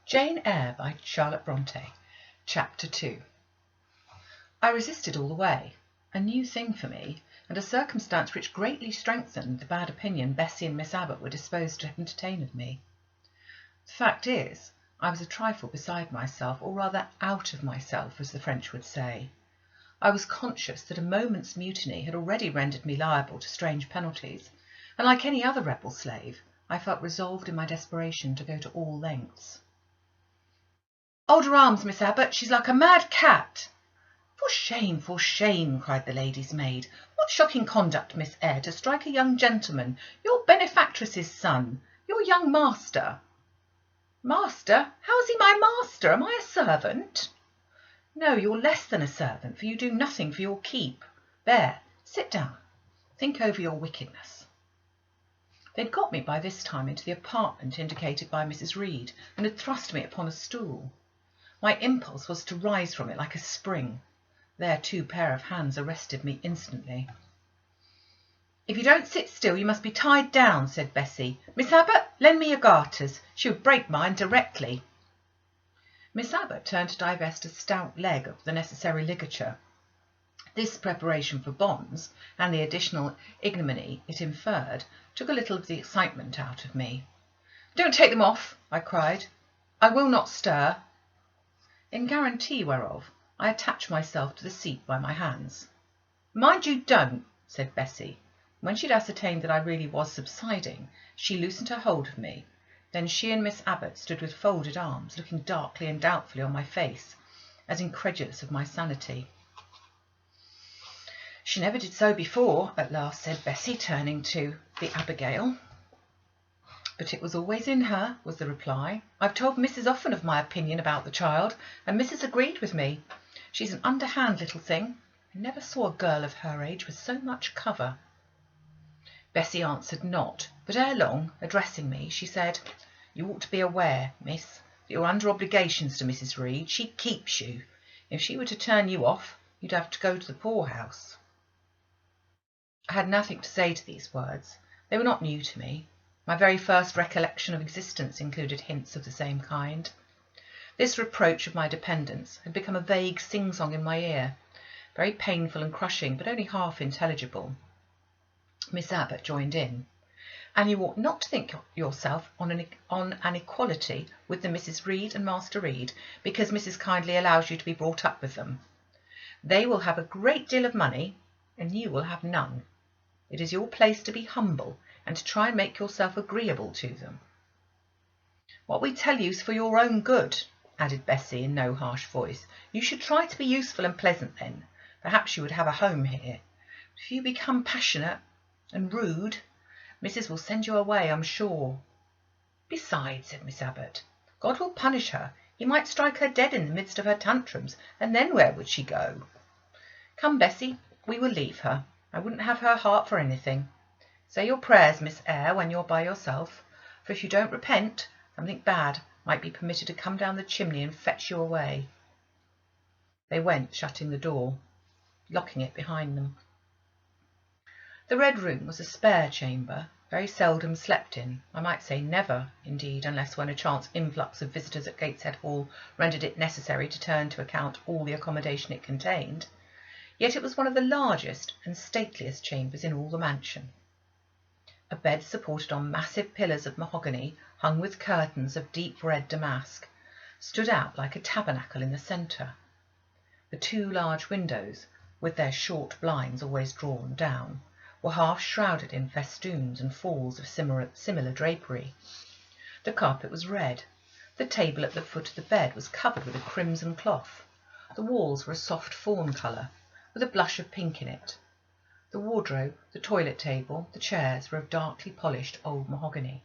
Jane Eyre by Charlotte Bronte. Chapter 2. I resisted all the way, a new thing for me, and a circumstance which greatly strengthened the bad opinion Bessie and Miss Abbot were disposed to entertain of me. The fact is, I was a trifle beside myself, or rather out of myself, as the French would say. I was conscious that a moment's mutiny had already rendered me liable to strange penalties, and like any other rebel slave, I felt resolved in my desperation to go to all lengths. "Hold her arms, Miss Abbot, she's like a mad cat." For shame," cried the lady's maid. "What shocking conduct, Miss Eyre, to strike a young gentleman, your benefactress's son, your young master." "Master? How is he my master? Am I a servant?" "No, you're less than a servant, for you do nothing for your keep. There, sit down. Think over your wickedness." They'd got me by this time into the apartment indicated by Mrs. Reed, and had thrust me upon a stool. My impulse was to rise from it like a spring. Their two pair of hands arrested me instantly. "If you don't sit still, you must be tied down," said Bessie. "Miss Abbot, lend me your garters. She would break mine directly." Miss Abbot turned to divest a stout leg of the necessary ligature. This preparation for bonds, and the additional ignominy it inferred, took a little of the excitement out of me. "Don't take them off," I cried. "I will not stir." In guarantee whereof, I attached myself to the seat by my hands. "Mind you don't," said Bessie. When she'd ascertained that I really was subsiding, she loosened her hold of me. Then she and Miss Abbot stood with folded arms, looking darkly and doubtfully on my face, as incredulous of my sanity. "She never did so before," at last said Bessie, turning to the Abigail. "But it was always in her," was the reply. "I've told Mrs. often of my opinion about the child, and Mrs. agreed with me. She's an underhand little thing. I never saw a girl of her age with so much cover." Bessie answered not, but ere long, addressing me, she said, "You ought to be aware, miss, that you're under obligations to Mrs. Reed. She keeps you. If she were to turn you off, you'd have to go to the poorhouse." I had nothing to say to these words. They were not new to me. My very first recollection of existence included hints of the same kind. This reproach of my dependence had become a vague sing-song in my ear, very painful and crushing, but only half intelligible. Miss Abbot joined in. "And you ought not to think yourself on an equality with the Mrs. Reed and Master Reed, because Mrs. kindly allows you to be brought up with them. They will have a great deal of money, and you will have none. It is your place to be humble, and to try and make yourself agreeable to them." "What we tell you is for your own good," added Bessie in no harsh voice. "You should try to be useful and pleasant then. Perhaps you would have a home here. But if you become passionate and rude, Mrs. will send you away, I'm sure." "Besides," said Miss Abbot, "God will punish her. He might strike her dead in the midst of her tantrums, and then where would she go? Come, Bessie, we will leave her. I wouldn't have her heart for anything. Say your prayers, Miss Eyre, when you're by yourself, for if you don't repent, something bad might be permitted to come down the chimney and fetch you away." They went, shutting the door, locking it behind them. The Red Room was a spare chamber, very seldom slept in. I might say never, indeed, unless when a chance influx of visitors at Gateshead Hall rendered it necessary to turn to account all the accommodation it contained. Yet it was one of the largest and stateliest chambers in all the mansion. A bed supported on massive pillars of mahogany, hung with curtains of deep red damask, stood out like a tabernacle in the centre. The two large windows, with their short blinds always drawn down, were half shrouded in festoons and falls of similar drapery. The carpet was red. The table at the foot of the bed was covered with a crimson cloth. The walls were a soft fawn colour, with a blush of pink in it. The wardrobe, the toilet table, the chairs were of darkly polished old mahogany.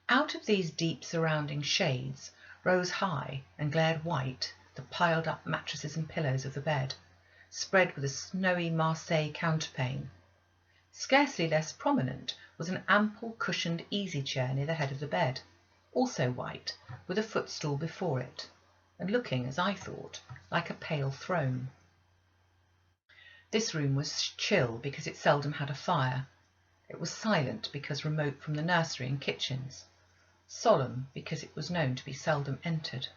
Out of these deep surrounding shades rose high and glared white the piled-up mattresses and pillows of the bed, spread with a snowy Marseille counterpane. Scarcely less prominent was an ample cushioned easy-chair near the head of the bed, also white, with a footstool before it, and looking, as I thought, like a pale throne. This room was chill because it seldom had a fire. It was silent because remote from the nursery and kitchens. solemn because it was known to be seldom entered.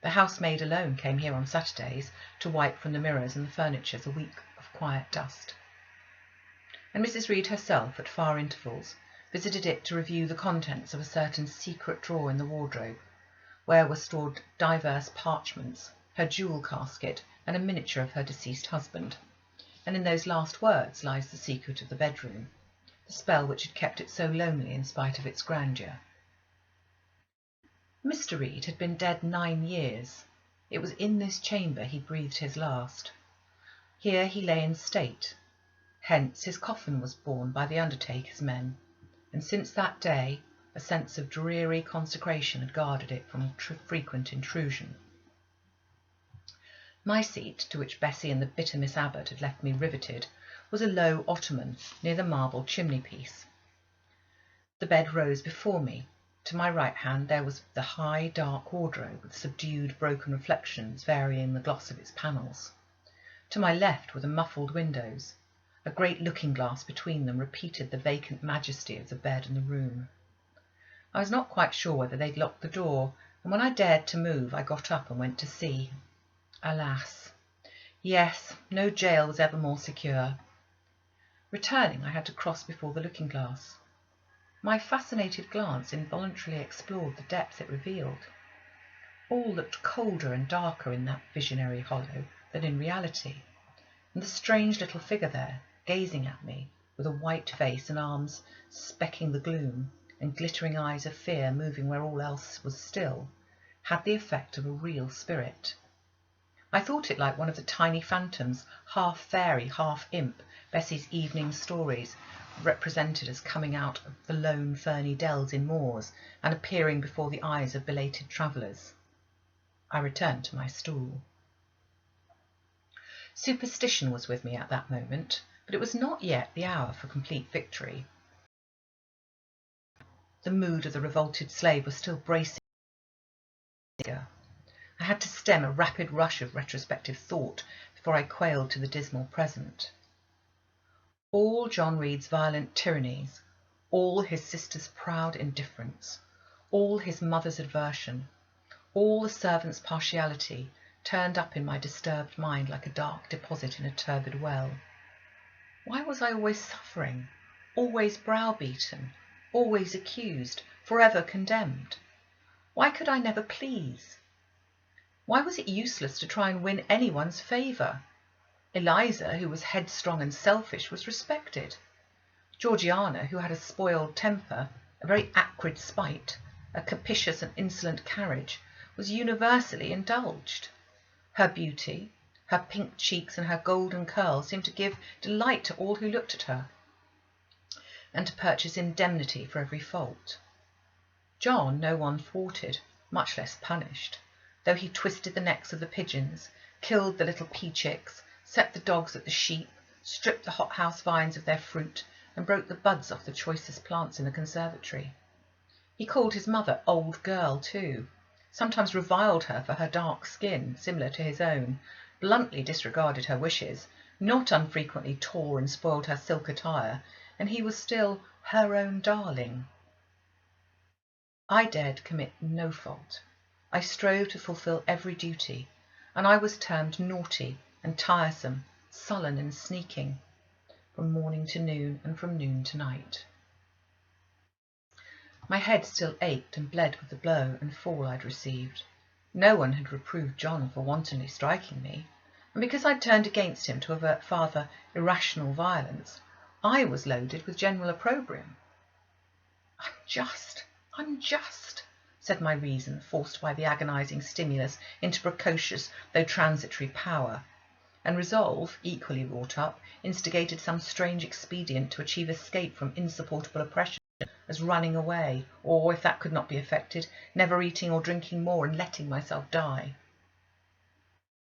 The housemaid alone came here on Saturdays to wipe from the mirrors and the furniture a week of quiet dust. And Mrs. Reed herself, at far intervals, visited it to review the contents of a certain secret drawer in the wardrobe, where were stored divers parchments, her jewel casket, and a miniature of her deceased husband. And in those last words lies the secret of the bedroom, the spell which had kept it so lonely in spite of its grandeur. Mr. Reed had been dead 9 years. It was in this chamber he breathed his last. Here he lay in state. Hence his coffin was borne by the undertaker's men, and since that day a sense of dreary consecration had guarded it from frequent intrusion. My seat, to which Bessie and the bitter Miss Abbott had left me riveted, was a low ottoman near the marble chimney-piece. The bed rose before me. To my right hand there was the high, dark wardrobe with subdued, broken reflections varying the gloss of its panels. To my left were the muffled windows. A great looking-glass between them repeated the vacant majesty of the bed and the room. I was not quite sure whether they'd locked the door, and when I dared to move, I got up and went to see. Alas! Yes, no jail was ever more secure. Returning, I had to cross before the looking-glass. My fascinated glance involuntarily explored the depth it revealed. All looked colder and darker in that visionary hollow than in reality, and the strange little figure there, gazing at me, with a white face and arms specking the gloom, and glittering eyes of fear moving where all else was still, had the effect of a real spirit. I thought it like one of the tiny phantoms, half fairy, half imp, Bessie's evening stories represented as coming out of the lone ferny dells in moors and appearing before the eyes of belated travellers. I returned to my stool. Superstition was with me at that moment, but it was not yet the hour for complete victory. The mood of the revolted slave was still bracing. I had to stem a rapid rush of retrospective thought before I quailed to the dismal present. All John Reed's violent tyrannies, all his sister's proud indifference, all his mother's aversion, all the servant's partiality turned up in my disturbed mind like a dark deposit in a turbid well. Why was I always suffering, always browbeaten, always accused, forever condemned? Why could I never please? Why was it useless to try and win anyone's favour? Eliza, who was headstrong and selfish, was respected. Georgiana, who had a spoiled temper, a very acrid spite, a capricious and insolent carriage, was universally indulged. Her beauty, her pink cheeks and her golden curls seemed to give delight to all who looked at her, and to purchase indemnity for every fault. John no one thwarted, much less punished, though he twisted the necks of the pigeons, killed the little pea-chicks, set the dogs at the sheep, stripped the hothouse vines of their fruit, and broke the buds off the choicest plants in the conservatory. He called his mother old girl too, sometimes reviled her for her dark skin, similar to his own, bluntly disregarded her wishes, not unfrequently tore and spoiled her silk attire, and he was still her own darling. I dared commit no fault. I strove to fulfil every duty, and I was termed naughty and tiresome, sullen and sneaking, from morning to noon and from noon to night. My head still ached and bled with the blow and fall I'd received. No one had reproved John for wantonly striking me, and because I'd turned against him to avert farther irrational violence, I was loaded with general opprobrium. Unjust, said my reason, forced by the agonising stimulus into precocious though transitory power, and resolve, equally wrought up, instigated some strange expedient to achieve escape from insupportable oppression, as running away, or, if that could not be effected, never eating or drinking more and letting myself die.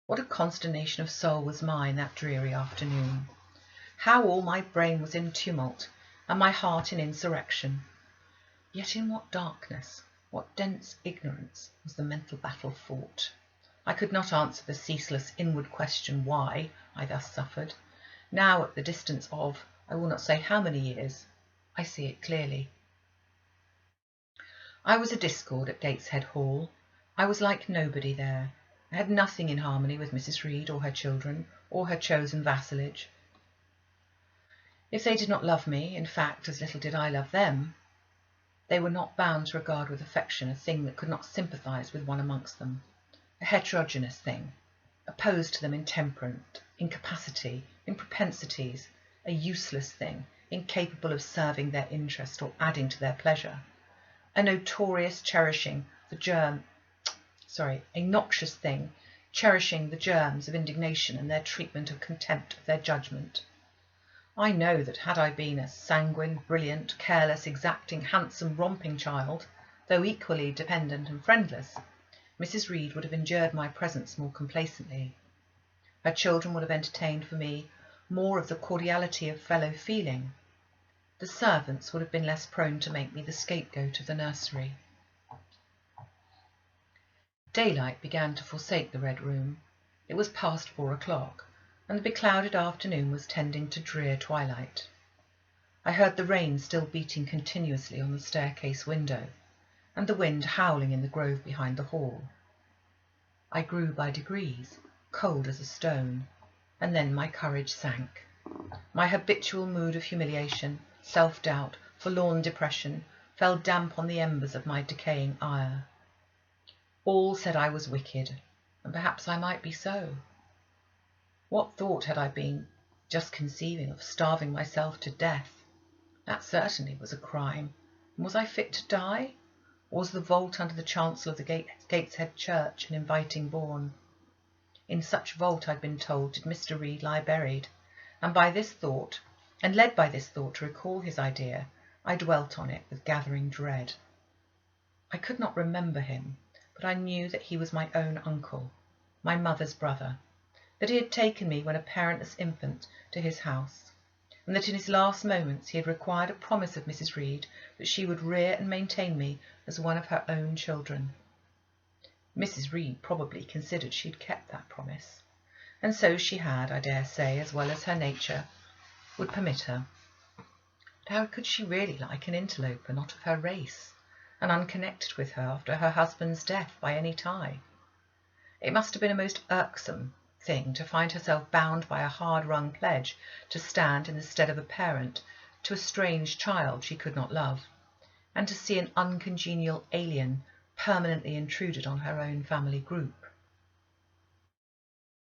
What a consternation of soul was mine that dreary afternoon! How all my brain was in tumult, and my heart in insurrection! Yet in what darkness, what dense ignorance was the mental battle fought! I could not answer the ceaseless inward question why I thus suffered. Now, at the distance of, I will not say how many years, I see it clearly. I was a discord at Gateshead Hall. I was like nobody there. I had nothing in harmony with Mrs. Reed or her children, or her chosen vassalage. If they did not love me, in fact, as little did I love them, they were not bound to regard with affection a thing that could not sympathise with one amongst them, a heterogeneous thing, opposed to them in temperament, in capacity, in propensities, a useless thing, incapable of serving their interest or adding to their pleasure, a notorious cherishing a noxious thing, cherishing the germs of indignation and their treatment of contempt of their judgment. I know that had I been a sanguine, brilliant, careless, exacting, handsome, romping child, though equally dependent and friendless, Mrs. Reed would have endured my presence more complacently. Her children would have entertained for me more of the cordiality of fellow feeling. The servants would have been less prone to make me the scapegoat of the nursery. Daylight began to forsake the Red Room. It was past 4 o'clock, and the beclouded afternoon was tending to drear twilight. I heard the rain still beating continuously on the staircase window, and the wind howling in the grove behind the hall. I grew by degrees, cold as a stone, and then my courage sank. My habitual mood of humiliation, self-doubt, forlorn depression, fell damp on the embers of my decaying ire. All said I was wicked, and perhaps I might be so. What thought had I been just conceiving of starving myself to death? That certainly was a crime. And was I fit to die? Or was the vault under the chancel of the Gateshead Church an inviting bourne? In such vault, I'd been told, did Mr. Reed lie buried, and led by this thought to recall his idea, I dwelt on it with gathering dread. I could not remember him, but I knew that he was my own uncle, my mother's brother, that he had taken me when a parentless infant to his house, and that in his last moments he had required a promise of Mrs. Reed that she would rear and maintain me as one of her own children. Mrs. Reed probably considered she had kept that promise, and so she had, I dare say, as well as her nature would permit her. But how could she really like an interloper not of her race, and unconnected with her after her husband's death by any tie? It must have been a most irksome thing to find herself bound by a hard-wrung pledge to stand in the stead of a parent to a strange child she could not love, and to see an uncongenial alien permanently intruded on her own family group.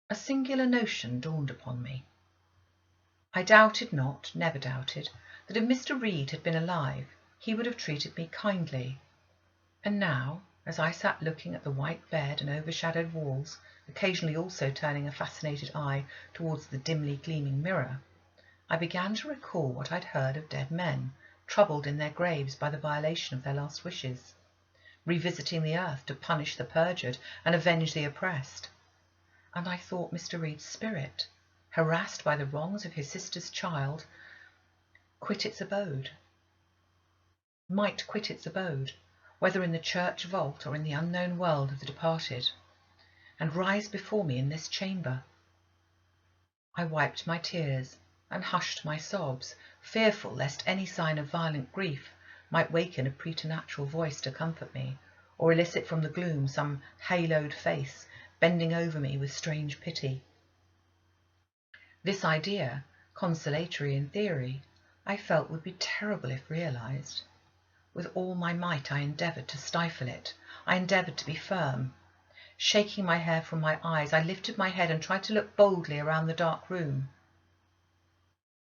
A singular notion dawned upon me. I doubted not, never doubted, that if Mr. Reed had been alive, he would have treated me kindly. And now, as I sat looking at the white bed and overshadowed walls, occasionally also turning a fascinated eye towards the dimly gleaming mirror, I began to recall what I'd heard of dead men, troubled in their graves by the violation of their last wishes, revisiting the earth to punish the perjured and avenge the oppressed. And I thought Mr. Reed's spirit, harassed by the wrongs of his sister's child, might quit its abode, whether in the church vault or in the unknown world of the departed, and rise before me in this chamber. I wiped my tears and hushed my sobs, fearful lest any sign of violent grief might waken a preternatural voice to comfort me, or elicit from the gloom some haloed face bending over me with strange pity. This idea, consolatory in theory, I felt would be terrible if realised. With all my might I endeavoured to stifle it. I endeavoured to be firm. Shaking my hair from my eyes, I lifted my head and tried to look boldly around the dark room.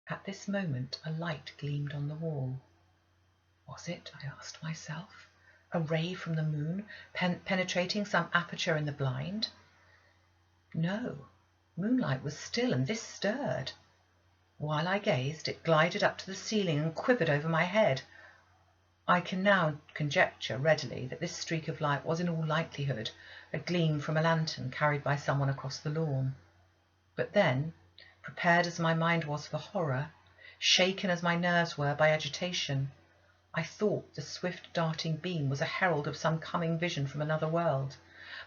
At this moment a light gleamed on the wall. Was it, I asked myself, a ray from the moon penetrating some aperture in the blind? No, moonlight was still, and this stirred. While I gazed, it glided up to the ceiling and quivered over my head. I can now conjecture readily that this streak of light was in all likelihood a gleam from a lantern carried by someone across the lawn. But then, prepared as my mind was for horror, shaken as my nerves were by agitation, I thought the swift darting beam was a herald of some coming vision from another world.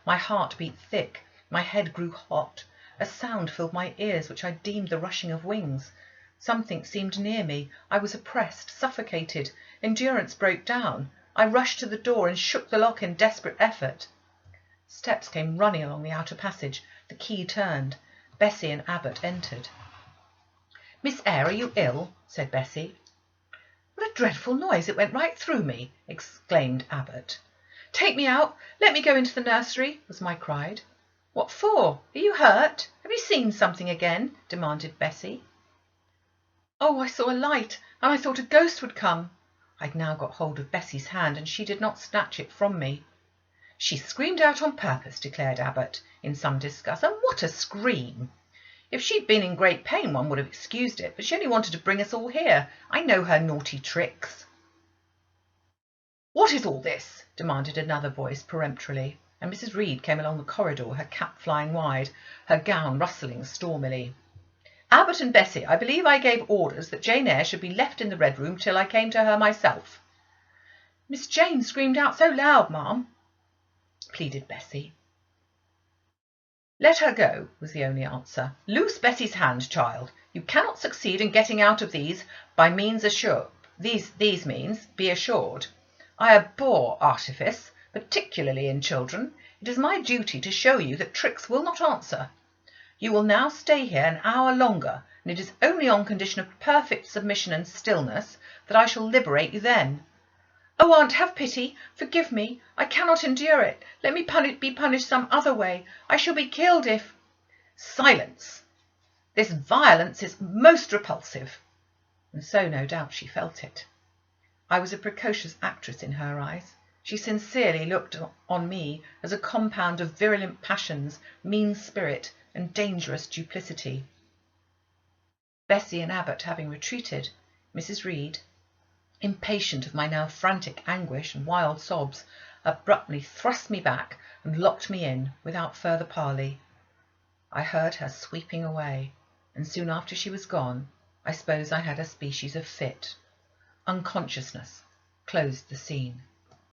My heart beat thick, my head grew hot, a sound filled my ears which I deemed the rushing of wings. Something seemed near me. I was oppressed, suffocated. Endurance broke down. I rushed to the door and shook the lock in desperate effort. Steps came running along the outer passage. The key turned. Bessie and Abbot entered. "Miss Eyre, are you ill?" said Bessie. "What a dreadful noise! It went right through me," exclaimed Abbot. "Take me out! Let me go into the nursery!" was my cry. "What for? Are you hurt? Have you seen something again?" demanded Bessie. "Oh, I saw a light, and I thought a ghost would come." I'd now got hold of Bessie's hand, and she did not snatch it from me. "She screamed out on purpose," declared Abbot, in some disgust. "And what a scream! If she'd been in great pain one would have excused it, but she only wanted to bring us all here. I know her naughty tricks." "What is all this?" demanded another voice peremptorily, and Mrs. Reed came along the corridor, her cap flying wide, her gown rustling stormily. "Abbot and Bessie, I believe I gave orders that Jane Eyre should be left in the Red Room till I came to her myself." "Miss Jane screamed out so loud, ma'am," pleaded Bessie. "Let her go," was the only answer. "Loose Bessie's hand, child. You cannot succeed in getting out of these by means these means, be assured. I abhor artifice, particularly in children. It is my duty to show you that tricks will not answer. You will now stay here an hour longer, and it is only on condition of perfect submission and stillness that I shall liberate you then." "Oh, aunt, have pity! Forgive me! I cannot endure it! Let me be punished some other way! I shall be killed if—" "Silence! This violence is most repulsive." And so, no doubt, she felt it. I was a precocious actress in her eyes. She sincerely looked on me as a compound of virulent passions, mean spirit, and dangerous duplicity. Bessie and Abbot having retreated, Mrs. Reed, impatient of my now frantic anguish and wild sobs, abruptly thrust me back and locked me in without further parley. I heard her sweeping away, and soon after she was gone, I suppose I had a species of fit. Unconsciousness closed the scene.